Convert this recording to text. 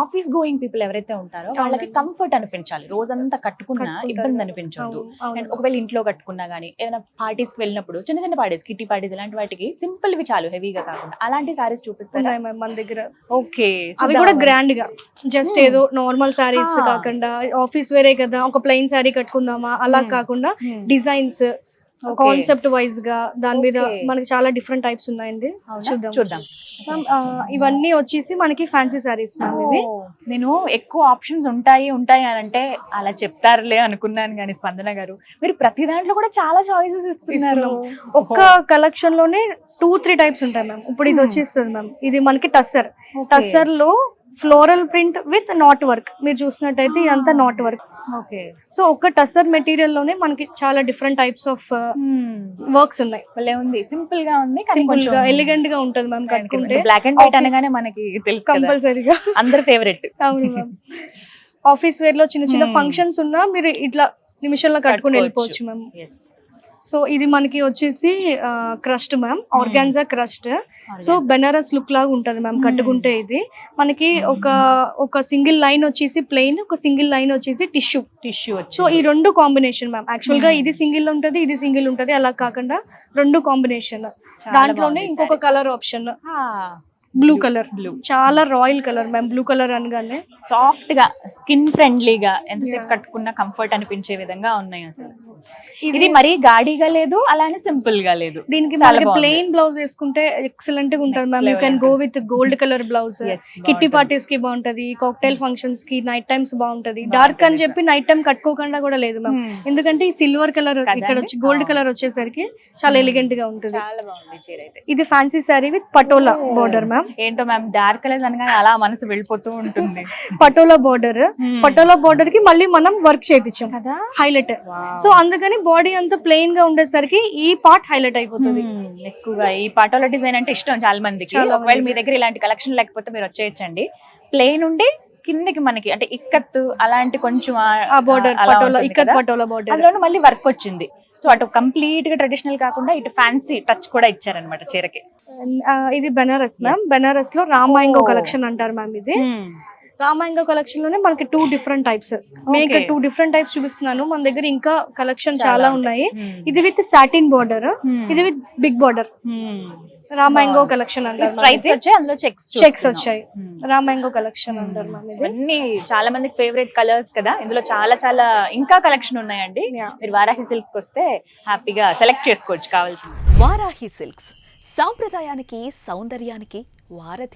Office going people ఎవరైతే ఉంటారో వాళ్ళకి కంఫర్ట్ అనిపించాలి, రోజంతా కట్టుకున్నా ఇబ్బంది అనిపించదు. అండ్ ఒకవేళ ఇంట్లో కట్టుకున్నా గానీ ఏదైనా పార్టీస్ కి వెళ్ళినప్పుడు, చిన్న చిన్న పార్టీస్, కిట్టి పార్టీస్ ఇలాంటి వాటికి సింపుల్ వి చాలు, హెవీగా కాకుండా. అలాంటి సారీస్ చూపిస్తారా మన దగ్గర? ఓకే, అవి కూడా గ్రాండ్ గా, జస్ట్ ఏదో నార్మల్ సారీస్ కాకుండా ఆఫీస్ వేరే కదా ఒక ప్లెయిన్ సారీ కట్టుకుందామా అలా కాకుండా డిజైన్స్ కాన్సెప్ట్ వైజ్ గా దాని మీద మనకి చాలా డిఫరెంట్ టైప్స్ ఉన్నాయండి. చూద్దాం. ఇవన్నీ వచ్చేసి మనకి ఫ్యాన్సీ సారీస్ మ్యామ్. ఇవి నేను ఎక్కువ ఆప్షన్స్ ఉంటాయి అని అంటే అలా చెప్తారులే అనుకున్నాను, కానీ స్పందన గారు మీరు ప్రతి దాంట్లో కూడా చాలా చాయిసెస్ ఇస్తున్నారు. ఒక్క కలెక్షన్ లోనే 2-3 టైప్స్ ఉంటాయి మ్యామ్. ఇప్పుడు ఇది వచ్చేస్తుంది మ్యామ్, ఇది మనకి టస్సర్ లో floral print with not work. మీరు చూసినట్టయితే ఇదంతా నాట్ వర్క్. ఓకే, సో ఒక టస్సర్ మెటీరియల్ లోనే మనకి చాలా డిఫరెంట్ టైప్స్ ఆఫ్ వర్క్స్ ఉన్నాయి. ఉంది, సింపుల్ గా ఉంది, సింపుల్ గా ఎలిగెంట్ గా ఉంటది మ్యామ్. కట్టుకుంటే బ్లాక్ అండ్ వైట్ అనగానే మనకి తెలుసు కంపల్సరీగా అందరి ఫేవరెట్. అవును మ్యామ్. ఆఫీస్ వేర్ లో చిన్న చిన్న ఫంక్షన్స్ ఉన్నా మీరు ఇట్లా నిమిషంలో కట్టుకుని వెళ్ళిపోవచ్చు మ్యామ్. సో ఇది మనకి వచ్చేసి crust ma'am, organza crust. So Banaras look లాగా ఉంటది మ్యామ్ కట్టుకుంటే. ఇది మనకి ఒక సింగిల్ లైన్ వచ్చేసి ప్లెయిన్, ఒక సింగిల్ లైన్ వచ్చేసి టిష్యూ. సో ఈ రెండు కాంబినేషన్ మ్యామ్. యాక్చువల్ గా ఇది సింగిల్ ఉంటది, ఇది సింగిల్ ఉంటది, అలా కాకుండా రెండు కాంబినేషన్. దాంట్లోనే ఇంకొక కలర్ ఆప్షన్ బ్లూ కలర్. చాలా royal colour ma'am. Blue colour అనగానే సాఫ్ట్ గా, స్కిన్ ఫ్రెండ్లీగా, ఎంతసేపు కట్టుకున్నా కంఫర్ట్ అనిపించే విధంగా ఉన్నాయి అసలు. ఇది మరీ గాడిగా లేదు, అలానే సింపుల్ గా లేదు. దీనికి ప్లెయిన్ బ్లౌజ్ వేసుకుంటే ఎక్సలెంట్ గా ఉంటుంది ma'am. You can go with gold colour blouse. Kitty parties కి బాగుంటది, కాక్టైల్ ఫంక్షన్స్ కి, నైట్ టైమ్స్ బాగుంటది. డార్క్ అని చెప్పి నైట్ టైం కట్టుకోకుండా కూడా లేదు మ్యామ్, ఎందుకంటే ఈ సిల్వర్ కలర్ ఇక్కడ వచ్చి గోల్డ్ కలర్ వచ్చేసరికి చాలా ఎలిగెంట్ గా ఉంటుంది. చాలా బాగుంది చీర అయితే. ఇది fancy sorry with patola border ma'am. ఏంటో మ్యామ్, డార్క్ కలర్స్ అనగానే అలా మనసు వెళ్ళిపోతూ ఉంటుంది. పటోలా బోర్డర్ కి మళ్ళీ మనం వర్క్ చేయించాం కదా, హైలైట్. సో అందుకని బాడీ అంతా ప్లెయిన్ గా ఉండేసరికి ఈ పార్ట్ హైలైట్ అయిపోతుంది. ఎక్కువగా ఈ పటోలా డిజైన్ అంటే ఇష్టం చాలా మందికి. ఒకవేళ మీ దగ్గర ఇలాంటి కలెక్షన్ లేకపోతే మీరు వచ్చేయచ్చండి. ప్లెయిన్ ఉండి కిందకి మనకి అంటే ఇక్కత్ అలాంటి కొంచెం బోర్డర్, పటోలా బోర్డర్, అందులో మళ్ళీ వర్క్ వచ్చింది. సో అటు కంప్లీట్ గా ట్రెడిషనల్ కాకుండా ఇటు ఫ్యాన్సీ టచ్ కూడా ఇచ్చారనమాట చీరకి. ఇది బెనారస్ మ్యామ్. బెనారస్ లో రామాయంగో కలెక్షన్ అంటారు మ్యామ్. ఇది రామాయంగో కలెక్షన్ లోనే మనకి 2 డిఫరెంట్ టైప్స్. నేను ఇక్కడ 2 డిఫరెంట్ టైప్స్ చూపిస్తున్నాను. మన దగ్గర ఇంకా కలెక్షన్ చాలా ఉన్నాయి. ఇది విత్ సాటిన్ బోర్డర్, ఇది విత్ బిగ్ బోర్డర్. రామాయంగో కలెక్షన్ అంటారు. స్ట్రైప్స్ వచ్చాయి, అందులో చెక్స్ వచ్చాయి. రామాయంగో కలెక్షన్ అంటారు మ్యామ్. ఇవన్నీ చాలా మందికి ఫేవరెట్ కలర్స్ కదా. ఇందులో చాలా చాలా ఇంకా కలెక్షన్ ఉన్నాయండి. మీరు వారాహి సిల్క్స్ కి వస్తే హ్యాపీగా సెలెక్ట్ చేసుకోవచ్చు కావాల్సింది. వారాహి సిల్క్స్ సాంప్రదాయానికి, సౌందర్యానికి వారధి.